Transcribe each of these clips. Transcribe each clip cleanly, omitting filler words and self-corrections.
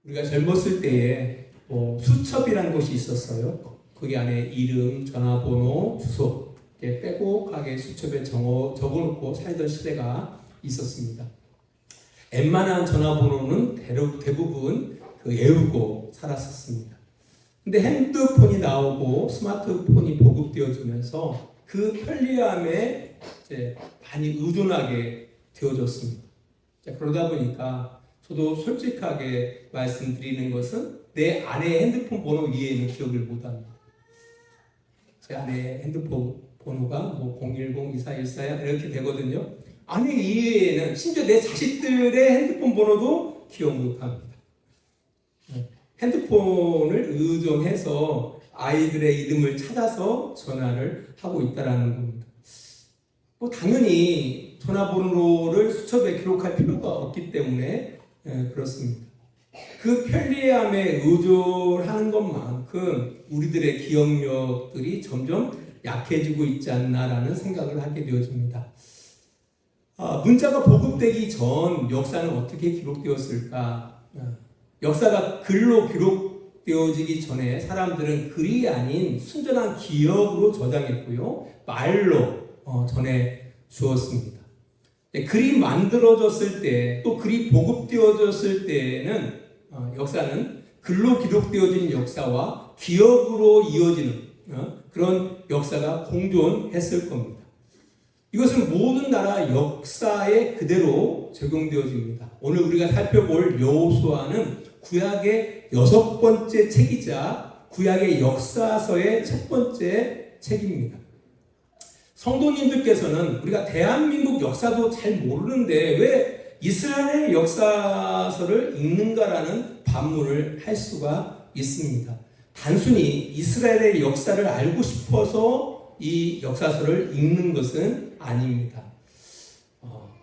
우리가 젊었을 때에 수첩이라는 것이 있었어요. 거기 안에 이름, 전화번호, 주소 이렇게 빼곡하게 수첩에 적어놓고 살던 시대가 있었습니다. 웬만한 전화번호는 대부분 외우고 살았었습니다. 근데 핸드폰이 나오고 스마트폰이 보급되어지면서 그 편리함에 이제 많이 의존하게 되어졌습니다. 그러다 보니까 저도 솔직하게 말씀드리는 것은 내 아내의 핸드폰 번호 이외에는 기억을 못합니다. 제 아내의 핸드폰 번호가 010-2414 이렇게 되거든요. 아내 이외에는 심지어 내 자식들의 핸드폰 번호도 기억 못합니다. 핸드폰을 의존해서 아이들의 이름을 찾아서 전화를 하고 있다는 겁니다. 당연히 전화번호를 수첩에 기록할 필요가 없기 때문에 그렇습니다. 그 편리함에 의존하는 것만큼 우리들의 기억력들이 점점 약해지고 있지 않나라는 생각을 하게 되어집니다. 문자가 보급되기 전 역사는 어떻게 기록되었을까? 역사가 글로 기록되어지기 전에 사람들은 글이 아닌 순전한 기억으로 저장했고요. 말로 전해 주었습니다. 글이 만들어졌을 때, 또 글이 보급되어졌을 때는 역사는 글로 기록되어진 역사와 기억으로 이어지는 그런 역사가 공존했을 겁니다. 이것은 모든 나라 역사에 그대로 적용되어집니다. 오늘 우리가 살펴볼 여호수아는 구약의 6번째 책이자 구약의 역사서의 첫 번째 책입니다. 성도님들께서는 우리가 대한민국 역사도 잘 모르는데 왜 이스라엘의 역사서를 읽는가라는 반문을 할 수가 있습니다. 단순히 이스라엘의 역사를 알고 싶어서 이 역사서를 읽는 것은 아닙니다.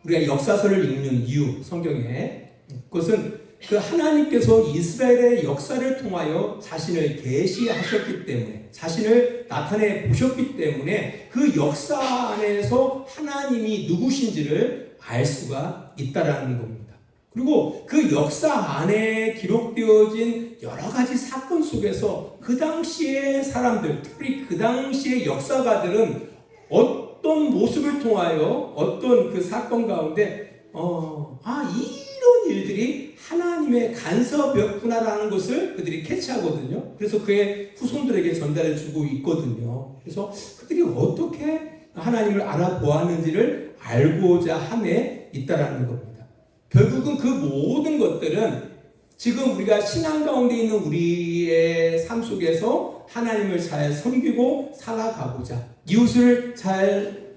우리가 역사서를 읽는 이유, 성경에 그것은 그 하나님께서 이스라엘의 역사를 통하여 자신을 계시하셨기 때문에, 자신을 나타내 보셨기 때문에 그 역사 안에서 하나님이 누구신지를 알 수가 있다라는 겁니다. 그리고 그 역사 안에 기록되어진 여러 가지 사건 속에서 그 당시의 사람들, 특히 그 당시의 역사가들은 어떤 모습을 통하여 어떤 그 사건 가운데 이런 일들이 하나님의 간섭이었구나라는 것을 그들이 캐치하거든요. 그래서 그의 후손들에게 전달해 주고 있거든요. 그래서 그들이 어떻게 하나님을 알아보았는지를 알고자 함에 있다라는 겁니다. 결국은 그 모든 것들은 지금 우리가 신앙 가운데 있는 우리의 삶 속에서 하나님을 잘 섬기고 살아가고자, 이웃을 잘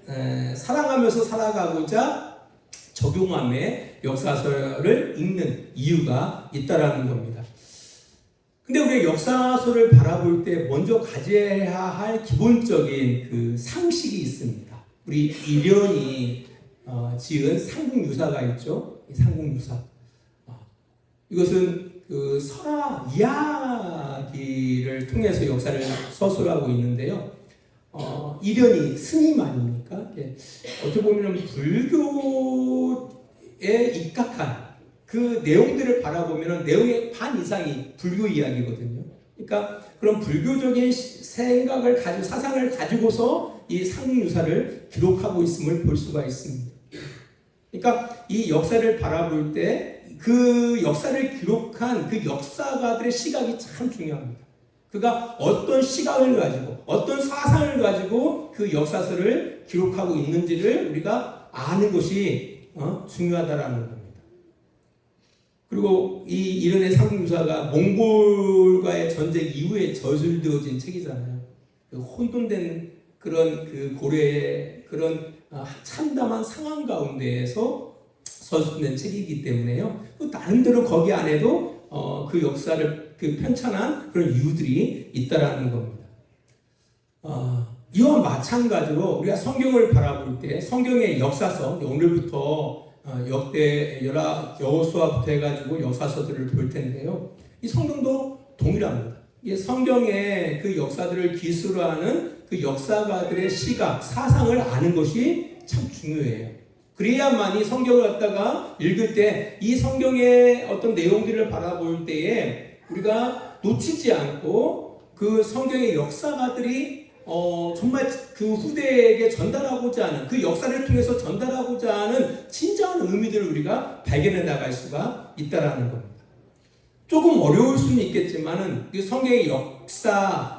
사랑하면서 살아가고자 적용함에 역사서를 읽는 이유가 있다라는 겁니다. 근데 우리가 역사서를 바라볼 때 먼저 가져야 할 기본적인 그 상식이 있습니다. 우리 일련이 지은 삼국유사가 있죠. 이 삼국유사. 이것은 그 설화 이야기를 통해서 역사를 서술하고 있는데요. 일련이 스님 아닙니까? 어떻게 보면 불교에 입각한 그 내용들을 바라보면 내용의 반 이상이 불교 이야기거든요. 그러니까 그런 불교적인 생각을 가지고 사상을 가지고서 이 삼국유사를 기록하고 있음을 볼 수가 있습니다. 그러니까 이 역사를 바라볼 때 그 역사를 기록한 그 역사가들의 시각이 참 중요합니다. 그가 어떤 시각을 가지고 어떤 사상을 가지고 그 역사서를 기록하고 있는지를 우리가 아는 것이 중요하다라는 겁니다. 그리고 이 이른의 삼국유사가 몽골과의 전쟁 이후에 저술되어진 책이잖아요. 그 혼돈된 그런 그 고려의 그런 참담한 상황 가운데에서 서술된 책이기 때문에요. 나름대로 거기 안에도 그 역사를 그 편찬한 그런 이유들이 있다라는 겁니다. 이와 마찬가지로 우리가 성경을 바라볼 때 성경의 역사서, 오늘부터 역대 여호수아부터 해가지고 역사서들을 볼 텐데요. 이 성경도 동일합니다. 이 성경의 그 역사들을 기술하는 그 역사가들의 시각, 사상을 아는 것이 참 중요해요. 그래야만이 성경을 갖다가 읽을 때 이 성경의 어떤 내용들을 바라볼 때에 우리가 놓치지 않고 그 성경의 역사가들이 정말 그 후대에게 전달하고자 하는, 그 역사를 통해서 전달하고자 하는 진정한 의미들을 우리가 발견해 나갈 수가 있다라는 겁니다. 조금 어려울 수는 있겠지만은 이 성경의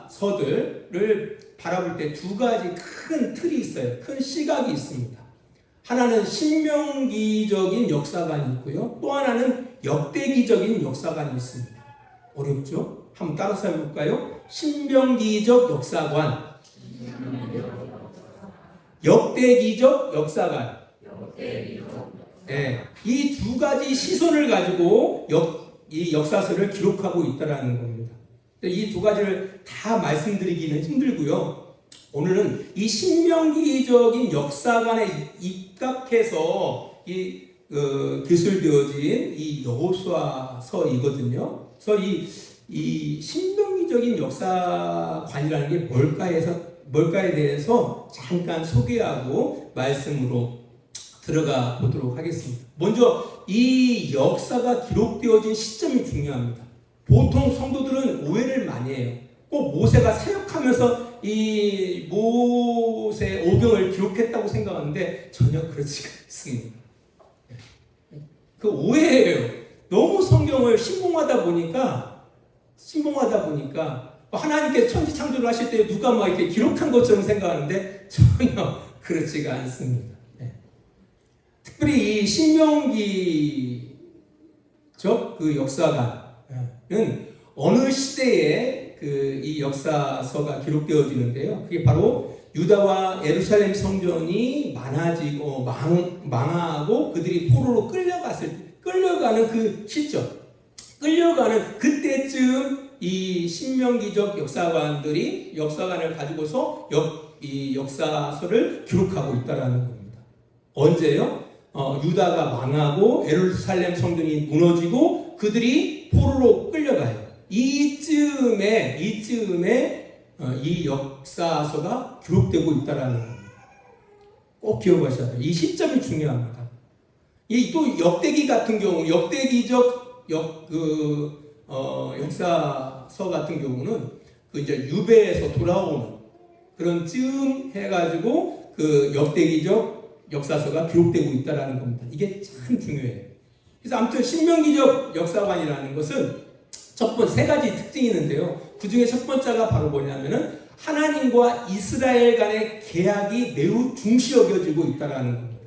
역사서들을 바라볼 때 두 가지 큰 틀이 있어요. 큰 시각이 있습니다. 하나는 신명기적인 역사관이 있고요. 또 하나는 역대기적인 역사관이 있습니다. 어렵죠? 한번 따라서 해볼까요? 신명기적 역사관, 역대기적 역사관. 네, 이 두 가지 시선을 가지고 이 역사서를 기록하고 있다는 겁니다. 이 두 가지를 다 말씀드리기는 힘들고요. 오늘은 이 신명기적인 역사관에 입각해서 기술되어진 이 여호수아서이거든요. 그래서 이 신명기적인 역사관이라는 게 뭘까에 대해서 잠깐 소개하고 말씀으로 들어가 보도록 하겠습니다. 먼저 이 역사가 기록되어진 시점이 중요합니다. 보통 성도들은 오해를 많이 해요. 꼭 모세가 사역하면서 이 모세 오경을 기록했다고 생각하는데 전혀 그렇지가 않습니다. 그 오해예요. 너무 성경을 신봉하다 보니까 하나님께서 천지 창조를 하실 때 누가 막 이렇게 기록한 것처럼 생각하는데 전혀 그렇지가 않습니다. 특별히 이 신명기적 그 역사관은 어느 시대에 이 역사서가 기록되어지는데요. 그게 바로 유다와 예루살렘 성전이 망하고 그들이 포로로 끌려가는 그 시점, 끌려가는 그때쯤 이 신명기적 역사관들이 역사관을 가지고서 이 역사서를 기록하고 있다라는 겁니다. 언제요? 유다가 망하고 예루살렘 성전이 무너지고 그들이 포로로 끌려가요. 이쯤에 이 역사서가 기록되고 있다라는 겁니다. 꼭 기억하셔야 돼요. 이 시점이 중요합니다. 또 역대기 같은 경우, 역대기적 역사서 같은 경우는 이제 유배에서 돌아오는 그런 쯤 해가지고 그 역대기적 역사서가 기록되고 있다라는 겁니다. 이게 참 중요해요. 그래서 아무튼 신명기적 역사관이라는 것은 세 가지 특징이 있는데요. 그 중에 첫 번째가 바로 뭐냐면은 하나님과 이스라엘 간의 계약이 매우 중시 여겨지고 있다라는 겁니다.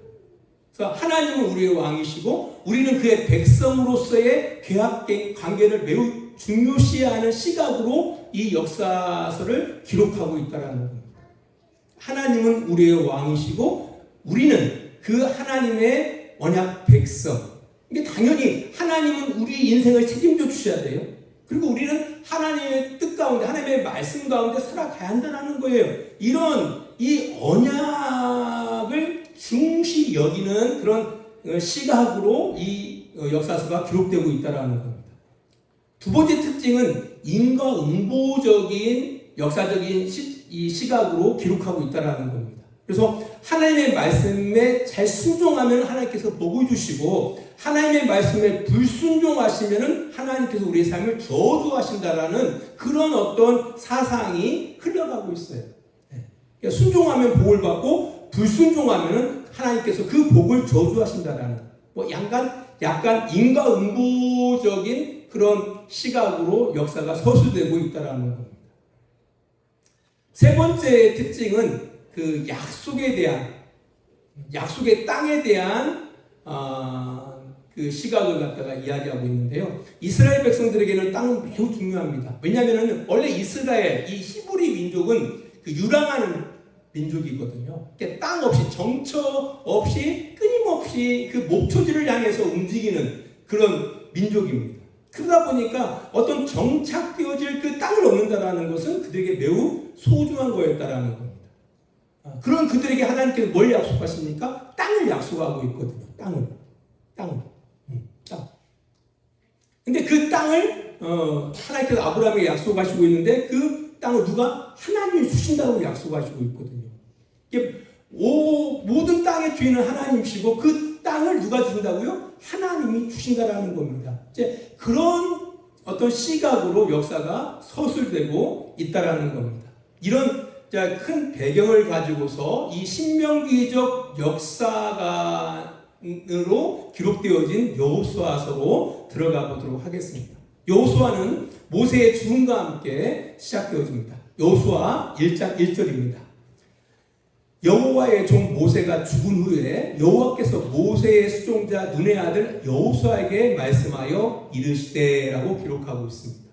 그래서 하나님은 우리의 왕이시고 우리는 그의 백성으로서의 계약 관계를 매우 중요시하는 시각으로 이 역사서를 기록하고 있다라는 겁니다. 하나님은 우리의 왕이시고 우리는 그 하나님의 언약 백성. 이게 당연히 하나님은 우리 인생을 책임져 주셔야 돼요. 그리고 우리는 하나님의 뜻 가운데, 하나님의 말씀 가운데 살아가야 한다는 거예요. 이런 이 언약을 중시 여기는 그런 시각으로 이 역사서가 기록되고 있다는 겁니다. 두 번째 특징은 인과응보적인 역사적인 이 시각으로 기록하고 있다는 겁니다. 그래서 하나님의 말씀에 잘 순종하면 하나님께서 복을 주시고 하나님의 말씀에 불순종하시면 하나님께서 우리의 삶을 저주하신다라는 그런 어떤 사상이 흘러가고 있어요. 그러니까 순종하면 복을 받고 불순종하면 하나님께서 그 복을 저주하신다라는 약간 인과응보적인 그런 시각으로 역사가 서술되고 있다라는 겁니다. 세 번째 특징은 그 약속의 땅에 대한 그 시각을 갖다가 이야기하고 있는데요. 이스라엘 백성들에게는 땅은 매우 중요합니다. 왜냐하면 원래 이스라엘, 이 히브리 민족은 그 유랑하는 민족이거든요. 그러니까 땅 없이, 정처 없이, 끊임없이 그 목초지를 향해서 움직이는 그런 민족입니다. 그러다 보니까 어떤 정착되어질 그 땅을 얻는다라는 것은 그들에게 매우 소중한 거였다라는 겁니다. 그런 그들에게 하나님께서 뭘 약속하십니까? 땅을 약속하고 있거든요. 땅을. 근데 그 땅을 하나님께서 아브라함에게 약속하시고 있는데 그 땅을 누가? 하나님이 주신다고 약속하시고 있거든요. 이게 모든 땅의 주인은 하나님이시고 그 땅을 누가 주신다고요? 하나님이 주신다라는 겁니다. 이제 그런 어떤 시각으로 역사가 서술되고 있다라는 겁니다. 이런 큰 배경을 가지고서 이 신명기적 역사관으로 기록되어진 여호수아서로 들어가 보도록 하겠습니다. 여호수아는 모세의 죽음과 함께 시작되어집니다. 여호수아 1장 1절입니다. 여호와의 종 모세가 죽은 후에 여호와께서 모세의 수종자 눈의 아들 여호수아에게 말씀하여 이르시되라고 기록하고 있습니다.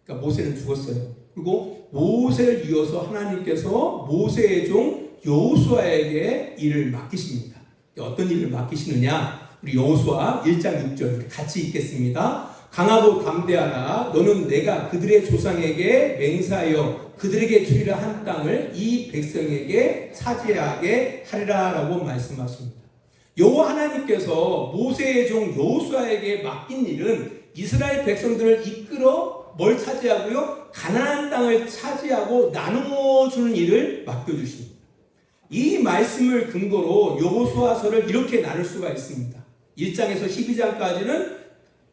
그러니까 모세는 죽었어요. 그리고 모세를 이어서 하나님께서 모세의 종 여호수아에게 일을 맡기십니다. 어떤 일을 맡기시느냐? 우리 여호수아 1장 6절 같이 읽겠습니다. 강하고 담대하라. 너는 내가 그들의 조상에게 맹세하여 그들에게 주리라 한 땅을 이 백성에게 차지하게 하리라 라고 말씀하십니다. 여호와 하나님께서 모세의 종 여호수아에게 맡긴 일은 이스라엘 백성들을 이끌어 뭘 차지하고요? 가나안 땅을 차지하고 나누어주는 일을 맡겨주십니다. 이 말씀을 근거로 여호수아서를 이렇게 나눌 수가 있습니다. 1장에서 12장까지는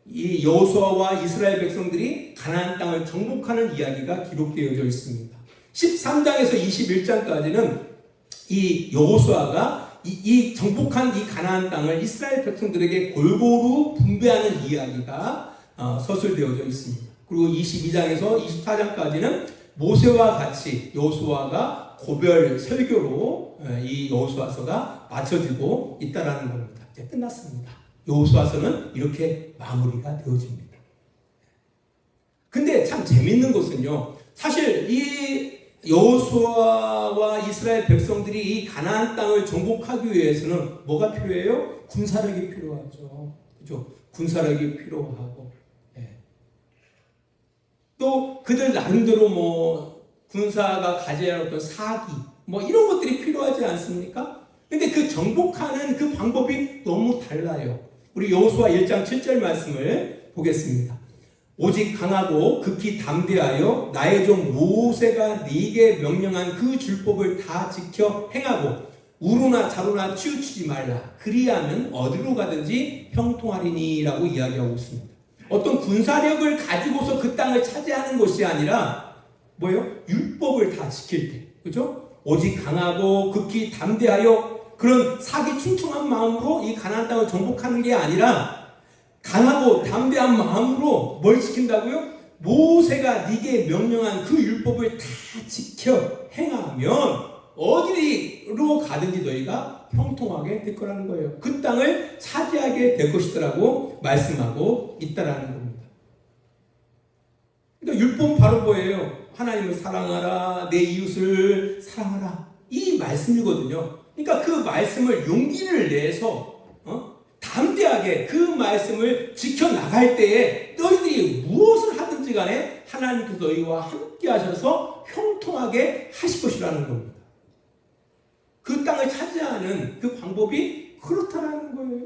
이 여호수아와 이스라엘 백성들이 가나안 땅을 정복하는 이야기가 기록되어져 있습니다. 13장에서 21장까지는 이 여호수아가 이 정복한 이 가나안 땅을 이스라엘 백성들에게 골고루 분배하는 이야기가 서술되어져 있습니다. 그리고 22장에서 24장까지는 모세와 같이 여호수아가 고별 설교로 이 여호수아서가 맞춰지고 있다라는 겁니다. 이제 끝났습니다. 여호수아서는 이렇게 마무리가 되어집니다. 근데 참 재밌는 것은요, 사실 이 여호수아와 이스라엘 백성들이 이 가나안 땅을 정복하기 위해서는 뭐가 필요해요? 군사력이 필요하죠. 그죠? 군사력이 필요하고, 또 그들 나름대로 뭐 군사가 가져야 할 어떤 사기, 뭐 이런 것들이 필요하지 않습니까? 근데 그 정복하는 그 방법이 너무 달라요. 우리 여호수아 1장 7절 말씀을 보겠습니다. 오직 강하고 극히 담대하여 나의 종 모세가 네게 명령한 그 율법을 다 지켜 행하고 우루나 자루나 치우치지 말라. 그리하면 어디로 가든지 형통하리니라고 이야기하고 있습니다. 어떤 군사력을 가지고서 그 땅을 차지하는 것이 아니라 뭐예요? 율법을 다 지킬 때, 그죠? 오직 강하고 극히 담대하여 그런 사기 충충한 마음으로 이 가나안 땅을 정복하는 게 아니라 강하고 담대한 마음으로 뭘 지킨다고요? 모세가 네게 명령한 그 율법을 다 지켜 행하면 어디로 가든지 너희가 형통하게 될 거라는 거예요. 그 땅을 차지하게 될 것이더라고 말씀하고 있다라는 겁니다. 그러니까 율법은 바로 뭐예요? 하나님을 사랑하라, 내 이웃을 사랑하라, 이 말씀이거든요. 그러니까 그 말씀을 용기를 내서 담대하게 그 말씀을 지켜나갈 때에 너희들이 무엇을 하든지 간에 하나님께서 너희와 함께 하셔서 형통하게 하실 것이라는 겁니다. 그 땅을 차지하는 그 방법이 그렇다라는 거예요.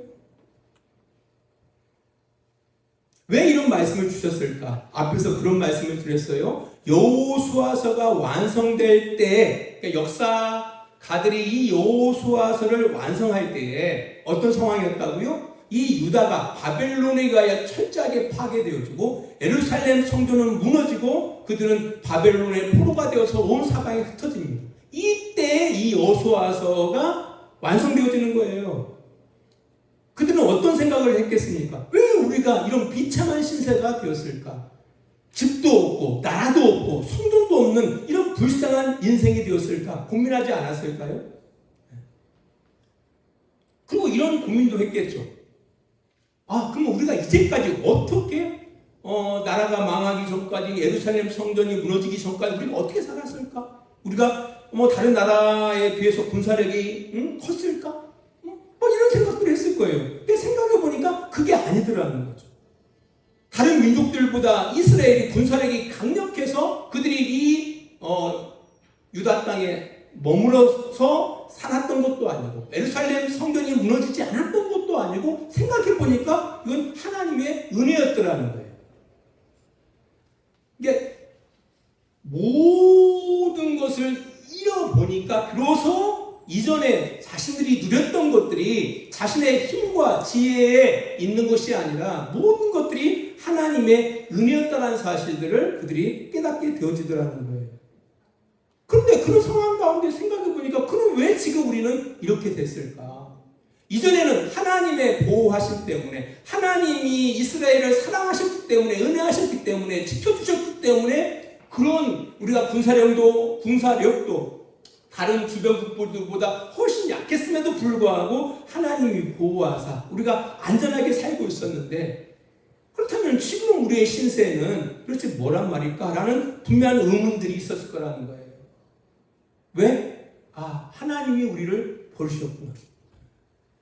왜 이런 말씀을 주셨을까? 앞에서 그런 말씀을 드렸어요. 여호수아서가 완성될 때, 그러니까 역사가들이 이 여호수아서를 완성할 때에 어떤 상황이었다고요? 이 유다가 바벨론에 의하여 철저하게 파괴되어지고 예루살렘 성전은 무너지고 그들은 바벨론의 포로가 되어서 온 사방에 흩어집니다. 이때 이 여호수아서가 완성되어지는 거예요. 그들은 어떤 생각을 했겠습니까? 왜 우리가 이런 비참한 신세가 되었을까? 집도 없고 나라도 없고 성전도 없는 이런 불쌍한 인생이 되었을까? 고민하지 않았을까요? 그리고 이런 고민도 했겠죠. 그럼 우리가 이제까지 어떻게 나라가 망하기 전까지 예루살렘 성전이 무너지기 전까지 우리가 어떻게 살았을까? 우리가 다른 나라에 비해서 군사력이 컸을까? 이런 생각들을 했을 거예요. 근데 생각해보니까 그게 아니더라는 거죠. 다른 민족들보다 이스라엘이 군사력이 강력해서 그들이 이 유다 땅에 머물러서 살았던 것도 아니고 예루살렘 성전이 무너지지 않았던 것도 아니고 생각해보니까 이건 하나님의 은혜였더라는 거예요. 이게 모든 것을 잃어보니까 비로소 이전에 자신들이 누렸던 것들이 자신의 힘과 지혜에 있는 것이 아니라 모든 것들이 하나님의 은혜였다는 사실들을 그들이 깨닫게 되어지더라는 거예요. 그런데 그런 상황 가운데 생각해 보니까 그럼 왜 지금 우리는 이렇게 됐을까? 이전에는 하나님의 보호하심 때문에, 하나님이 이스라엘을 사랑하셨기 때문에, 은혜하셨기 때문에, 지켜주셨기 때문에 그런 우리가 군사력도 다른 주변 국보들보다 훨씬 약했음에도 불구하고 하나님이 보호하사 우리가 안전하게 살고 있었는데, 그렇다면 지금 우리의 신세는 도대체 뭐란 말일까? 라는 분명한 의문들이 있었을 거라는 거예요. 왜? 하나님이 우리를 버리셨구나.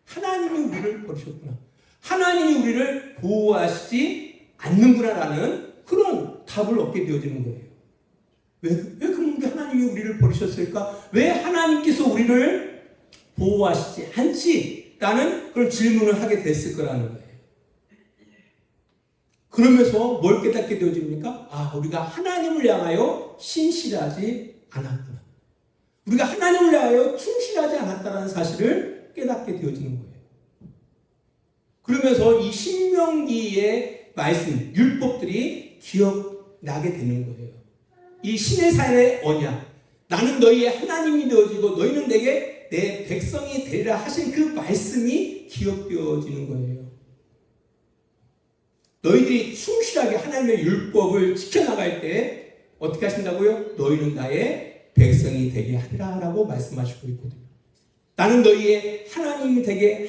하나님이 우리를 버리셨구나. 하나님이 우리를 보호하시지 않는구나라는 그런 답을 얻게 되어지는 거예요. 왜 그럼 하나님이 우리를 버리셨을까? 왜 하나님께서 우리를 보호하시지 않지? 라는 그런 질문을 하게 됐을 거라는 거예요. 그러면서 뭘 깨닫게 되어집니까? 우리가 하나님을 향하여 신실하지 않았구나. 우리가 하나님을 향하여 충실하지 않았다는 사실을 깨닫게 되어지는 거예요. 그러면서 이 신명기의 말씀, 율법들이 기억나게 되는 거예요. 이 시내산의 언약, 나는 너희의 하나님이 되어지고 너희는 내게 내 백성이 되리라 하신 그 말씀이 기억되어지는 거예요. 너희들이 충실하게 하나님의 율법을 지켜나갈 때 어떻게 하신다고요? 너희는 나의 백성이 되게 하리라 라고 말씀하시고 있거든요. 나는 너희의 하나님이 되게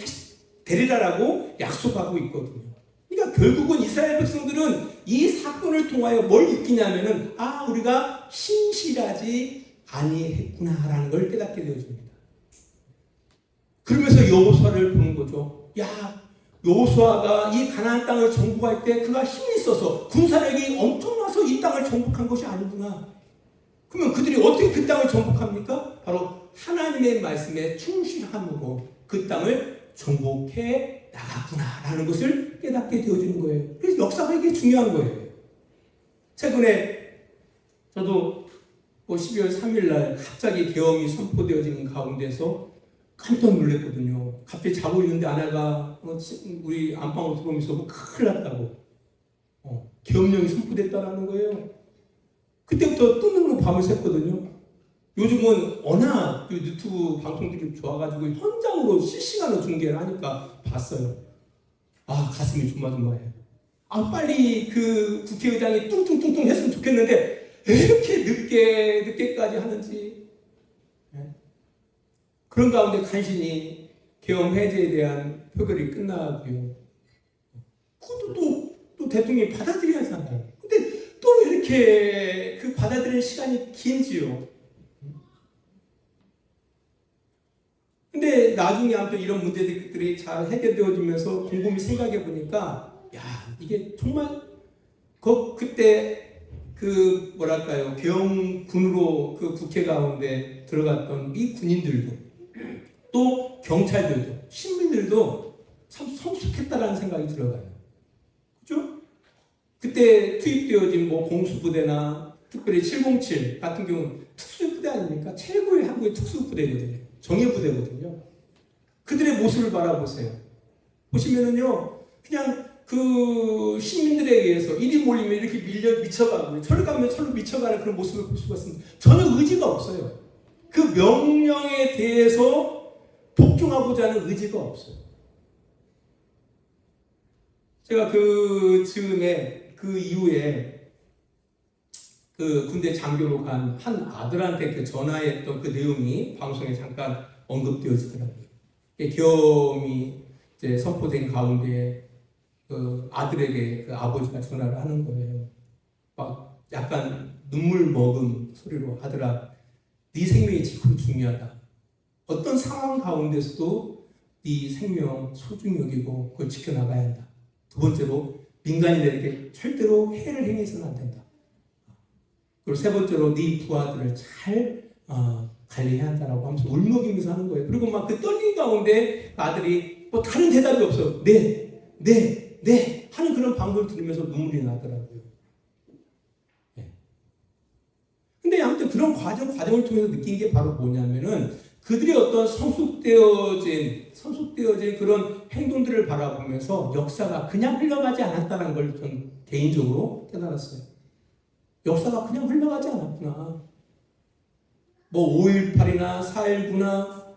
되리라라고 약속하고 있거든요. 그러니까 결국은 이스라엘 백성들은 이 사건을 통하여 뭘 느끼냐면은 우리가 신실하지 아니했구나라는 걸 깨닫게 되어집니다. 그러면서 여호수아를 보는 거죠. 여호수아가 이 가나안 땅을 정복할 때 그가 힘이 있어서 군사력이 엄청나서 이 땅을 정복한 것이 아니구나. 그러면 그들이 어떻게 그 땅을 정복합니까? 바로 하나님의 말씀에 충실함으로 그 땅을 정복해 나갔구나라는 것을 깨닫게 되어지는 거예요. 그래서 역사가 이게 중요한 거예요. 최근에 저도 12월 3일 날 갑자기 계엄이 선포되어지는 가운데서 깜짝 놀랐거든요. 갑자기 자고 있는데 아내가 우리 안방으로 들어오면서 큰일 났다고. 계엄령이 선포됐다라는 거예요. 그때부터 뜨는 밤을 샜거든요. 요즘은 워낙 유튜브 방송들이 좋아가지고 현장으로 실시간으로 중계를 하니까 봤어요. 가슴이 조마조마해요. 빨리 그 국회의장이 뚱뚱뚱뚱 했으면 좋겠는데 왜 이렇게 늦게까지 하는지. 그런 가운데 간신히 계엄 해제에 대한 표결이 끝나고요. 그것도 또 대통령이 받아들여야 하잖아요. 근데 또 왜 이렇게 그 받아들이는 시간이 긴지요? 근데 나중에 아무튼 이런 문제들이 잘 해결되어지면서 곰곰이 생각해 보니까 이게 정말 그때 계엄군으로 그 국회 가운데 들어갔던 이 군인들도 또 경찰들도 시민들도 참 성숙했다라는 생각이 들어가요. 그죠? 그때 투입되어진 공수부대나 특별히 707 같은 경우는 특수부대 아닙니까? 최고의 한국의 특수부대거든요. 정예부대거든요. 그들의 모습을 바라보세요. 보시면은요, 그냥 그 시민들에 의해서 일이 몰리면 이렇게 미쳐가고, 저리 가면 저리 미쳐가는 그런 모습을 볼 수가 있습니다. 전혀 의지가 없어요. 그 명령에 대해서 복종하고자 하는 의지가 없어요. 제가 그 이후에 그 군대 장교로 간 한 아들한테 전화했던 그 내용이 방송에 잠깐 언급되어지더라고요. 계엄이 이제 선포된 가운데 그 아들에게 그 아버지가 전화를 하는 거예요. 막 약간 눈물 머금 소리로, 아들아, 네 생명이 지금 중요하다. 어떤 상황 가운데서도 네 생명 소중히 여기고 그걸 지켜나가야 한다. 두 번째로, 민간인에게 절대로 해를 행해서는 안 된다. 그리고 세 번째로, 네 부하들을 잘 관리해야 한다라고 하면서 울먹이면서 하는 거예요. 그리고 막 그 떨린 가운데 아들이 다른 대답이 없어요. 네 하는 그런 방법을 들으면서 눈물이 나더라고요. 근데 아무튼 그런 과정을 통해서 느낀 게 바로 뭐냐면은, 그들의 어떤 성숙되어진 그런 행동들을 바라보면서 역사가 그냥 흘러가지 않았다는 걸 전 개인적으로 깨달았어요. 역사가 그냥 흘러가지 않았구나. 뭐 5.18이나 4.19나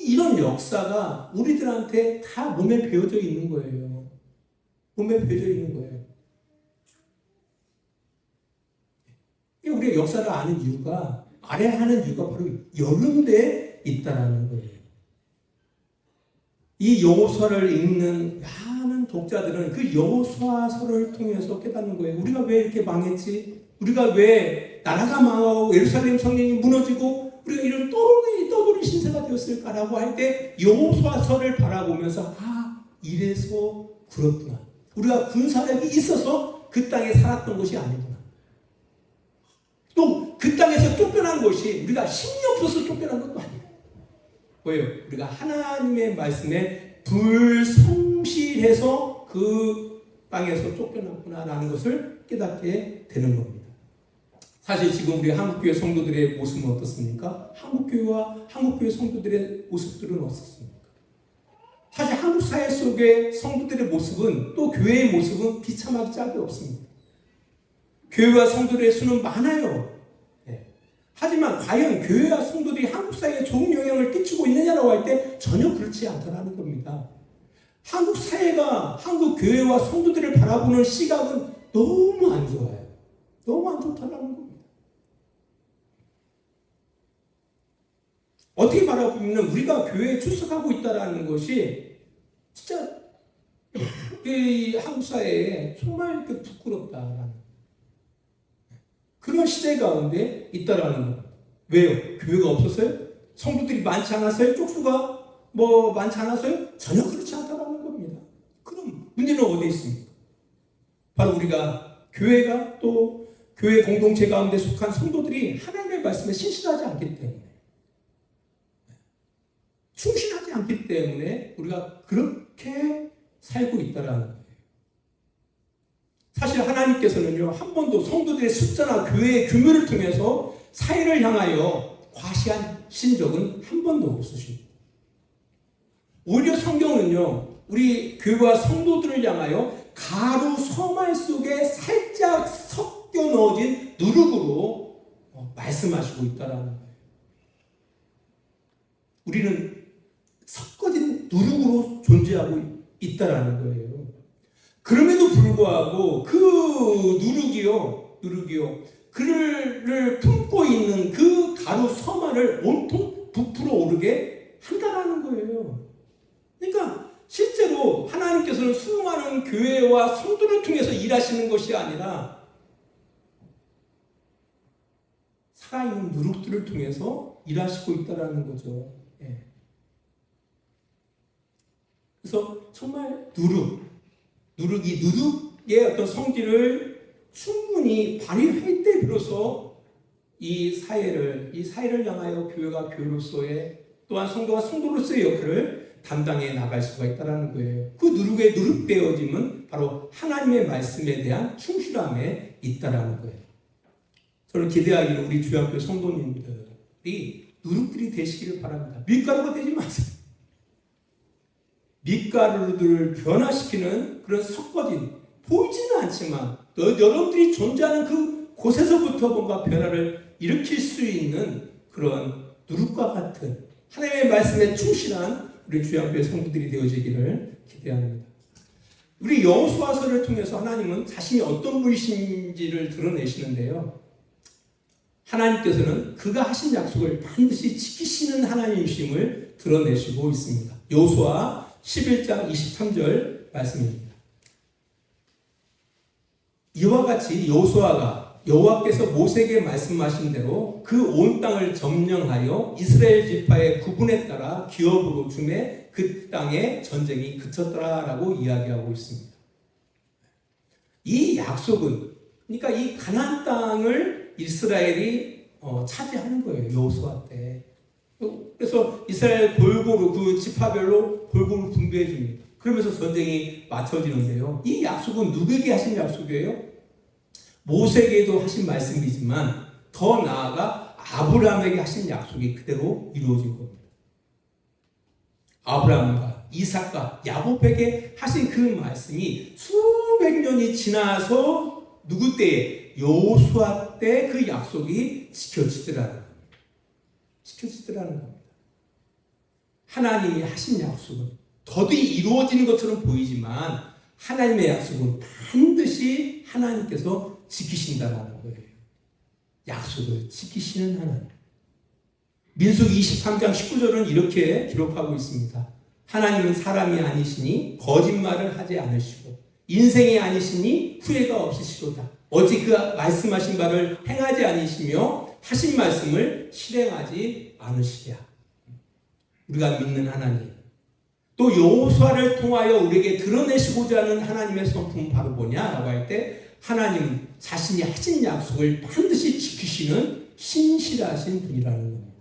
이런 역사가 우리들한테 다 몸에 배어져 있는 거예요. 몸에 배어져 있는 거예요. 우리가 역사를 아는 이유가, 알아야 하는 이유가 바로 여러 데 있다라는 거예요. 이 여호수아를 읽는 많은 독자들은 그 여호수아서를 통해서 깨닫는 거예요. 우리가 왜 이렇게 망했지? 우리가 왜 나라가 망하고 예루살렘 성령이 무너지고 우리가 이런 떠돌이 신세가 되었을까라고 할 때 여호수아서를 바라보면서 이래서 그렇구나. 우리가 군사력이 있어서 그 땅에 살았던 것이 아니구나. 또 그 땅에서 쫓겨난 것이 우리가 힘이 없어서 쫓겨난 것도 아니에요. 왜요? 우리가 하나님의 말씀에 불성실해서 그 땅에서 쫓겨났구나라는 것을 깨닫게 되는 겁니다. 사실 지금 우리 한국교회 성도들의 모습은 어떻습니까? 한국교회 성도들의 모습들은 어떻습니까? 사실 한국 사회 속의 성도들의 모습은, 또 교회의 모습은 비참하기 짝이 없습니다. 교회와 성도들의 수는 많아요. 하지만 과연 교회와 성도들이 한국 사회에 좋은 영향을 끼치고 있느냐라고 할 때 전혀 그렇지 않다는 겁니다. 한국 사회가 한국 교회와 성도들을 바라보는 시각은 너무 안 좋아요. 너무 안 좋다는 겁니다. 어떻게 바라보면 우리가 교회에 출석하고 있다는 것이 진짜 이 한국 사회에 정말 부끄럽다라는 그런 시대 가운데 있다라는 겁니다. 왜요? 교회가 없었어요? 성도들이 많지 않았어요? 쪽수가 많지 않았어요? 전혀 그렇지 않다라는 겁니다. 그럼 문제는 어디에 있습니까? 바로 우리가 교회가, 또 교회 공동체 가운데 속한 성도들이 하나님의 말씀에 신실하지 않기 때문에, 충실하지 않기 때문에 우리가 그렇게 살고 있다라는 거예요. 사실 하나님께서는요, 한 번도 성도들의 숫자나 교회의 규모를 통해서 사회를 향하여 과시하신 적은 한 번도 없으십니다. 오히려 성경은요, 우리 교회와 성도들을 향하여 가루 서말 속에 살짝 섞여 넣어진 누룩으로 말씀하시고 있다라는 거예요. 우리는 섞어진 누룩으로 존재하고 있다라는 거예요. 그럼에도 불구하고 그 누룩이요, 그를 품고 있는 그 가루 서말을 온통 부풀어 오르게 한다라는 거예요. 그러니까 실제로 하나님께서는 수많은 교회와 성도를 통해서 일하시는 것이 아니라 살아있는 누룩들을 통해서 일하시고 있다라는 거죠. 그래서 정말 누룩의 어떤 성질을 충분히 발휘할 때 비로소 이 사회를 향하여 교회가 교회로서의, 또한 성도가 성도로서의 역할을 담당해 나갈 수가 있다는 거예요. 그 누룩의 누룩되어짐은 바로 하나님의 말씀에 대한 충실함에 있다는 거예요. 저는 기대하기를 우리 주양교 성도님들이 누룩들이 되시기를 바랍니다. 밀가루가 되지 마세요. 밀가루들을 변화시키는 그런 섞어진, 보이지는 않지만 여러분들이 존재하는 그 곳에서부터 뭔가 변화를 일으킬 수 있는 그런 누룩과 같은 하나님의 말씀에 충실한 우리 주양교회 성도들이 되어지기를 기대합니다. 우리 여호수아서를 통해서 하나님은 자신이 어떤 분이신지를 드러내시는데요, 하나님께서는 그가 하신 약속을 반드시 지키시는 하나님이심을 드러내시고 있습니다. 여호수아 11장 23절 말씀입니다. 이와 같이 여호수아가 여호와께서 모세에게 말씀하신 대로 그 온 땅을 점령하여 이스라엘 지파의 구분에 따라 기업으로 주매 그 땅에 전쟁이 그쳤더라라고 이야기하고 있습니다. 이 약속은, 그러니까 이 가나안 땅을 이스라엘이 차지하는 거예요. 여호수아 때. 그래서 이스라엘 골고루 그 지파별로 골고루 분배해 줍니다. 그러면서 전쟁이 맞춰지는데요. 이 약속은 누구에게 하신 약속이에요? 모세에게도 하신 말씀이지만 더 나아가 아브라함에게 하신 약속이 그대로 이루어진 겁니다. 아브라함과 이삭과 야곱에게 하신 그 말씀이 수백 년이 지나서 누구 때에? 여호수아 때 그 약속이 지켜지더라는 겁니다. 지켜지더라는 겁니다. 하나님이 하신 약속은 더디 이루어지는 것처럼 보이지만 하나님의 약속은 반드시 하나님께서 지키신다라는 거예요. 약속을 지키시는 하나님. 민수기 23장 19절은 이렇게 기록하고 있습니다. 하나님은 사람이 아니시니 거짓말을 하지 않으시고 인생이 아니시니 후회가 없으시로다. 어찌 그 말씀하신 바를 행하지 않으시며 하신 말씀을 실행하지 않으시랴. 우리가 믿는 하나님, 또 여호수아를 통하여 우리에게 드러내시고자 하는 하나님의 성품은 바로 뭐냐라고 할 때 하나님은 자신이 하신 약속을 반드시 지키시는 신실하신 분이라는 겁니다.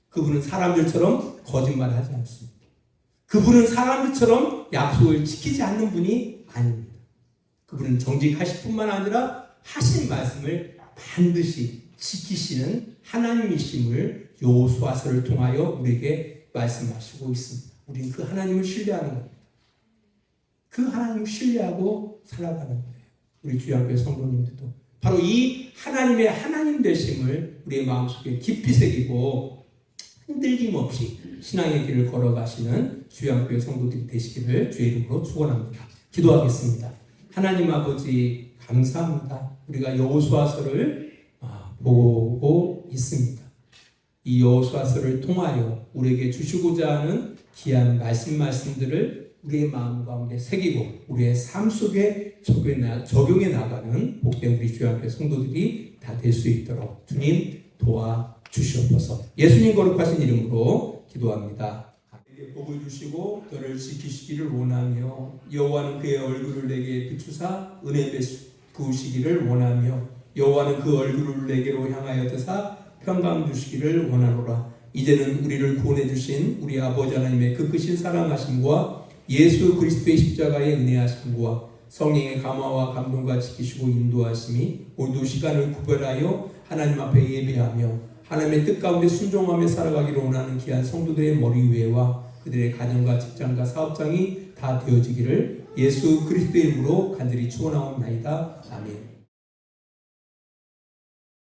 그분은 사람들처럼 거짓말하지 않습니다. 그분은 사람들처럼 약속을 지키지 않는 분이 아닙니다. 그분은 정직하실 뿐만 아니라 하신 말씀을 반드시 지키시는 하나님이심을 여호수아서를 통하여 우리에게 말씀하시고 있습니다. 우리는 그 하나님을 신뢰하는 겁니다. 그 하나님을 신뢰하고 살아가는 거예요. 우리 주양교회 성도님들도 바로 이 하나님의 하나님 되심을 우리의 마음속에 깊이 새기고 흔들림 없이 신앙의 길을 걸어가시는 주양교회 성도들이 되시기를 주의 이름으로 축원합니다. 기도하겠습니다. 하나님 아버지 감사합니다. 우리가 여호수아서를 보고 있습니다. 이 여호수아서를 통하여 우리에게 주시고자 하는 귀한 말씀들을 우리의 마음 가운데 새기고 우리의 삶 속에 적용해 나가는 복된 우리 주양교회 성도들이 다 될 수 있도록 주님 도와주시옵소서. 예수님 거룩하신 이름으로 기도합니다. 내게 복을 주시고 너를 지키시기를 원하며 여호와는 그의 얼굴을 내게 비추사 은혜 부으시기를 원하며 여호와는 그 얼굴을 내게로 향하여 드사 평강 주시기를 원하노라. 이제는 우리를 구원해 주신 우리 아버지 하나님의 그 크신 사랑하심과 예수 그리스도의 십자가의 은혜하심과 성령의 감화와 감동과 지키시고 인도하심이 오늘도 시간을 구별하여 하나님 앞에 예배하며 하나님의 뜻 가운데 순종하며 살아가기를 원하는 귀한 성도들의 머리 위에와 그들의 가정과 직장과 사업장이 다 되어지기를 예수 그리스도의 이름으로 간절히 축원하옵나이다. 아멘.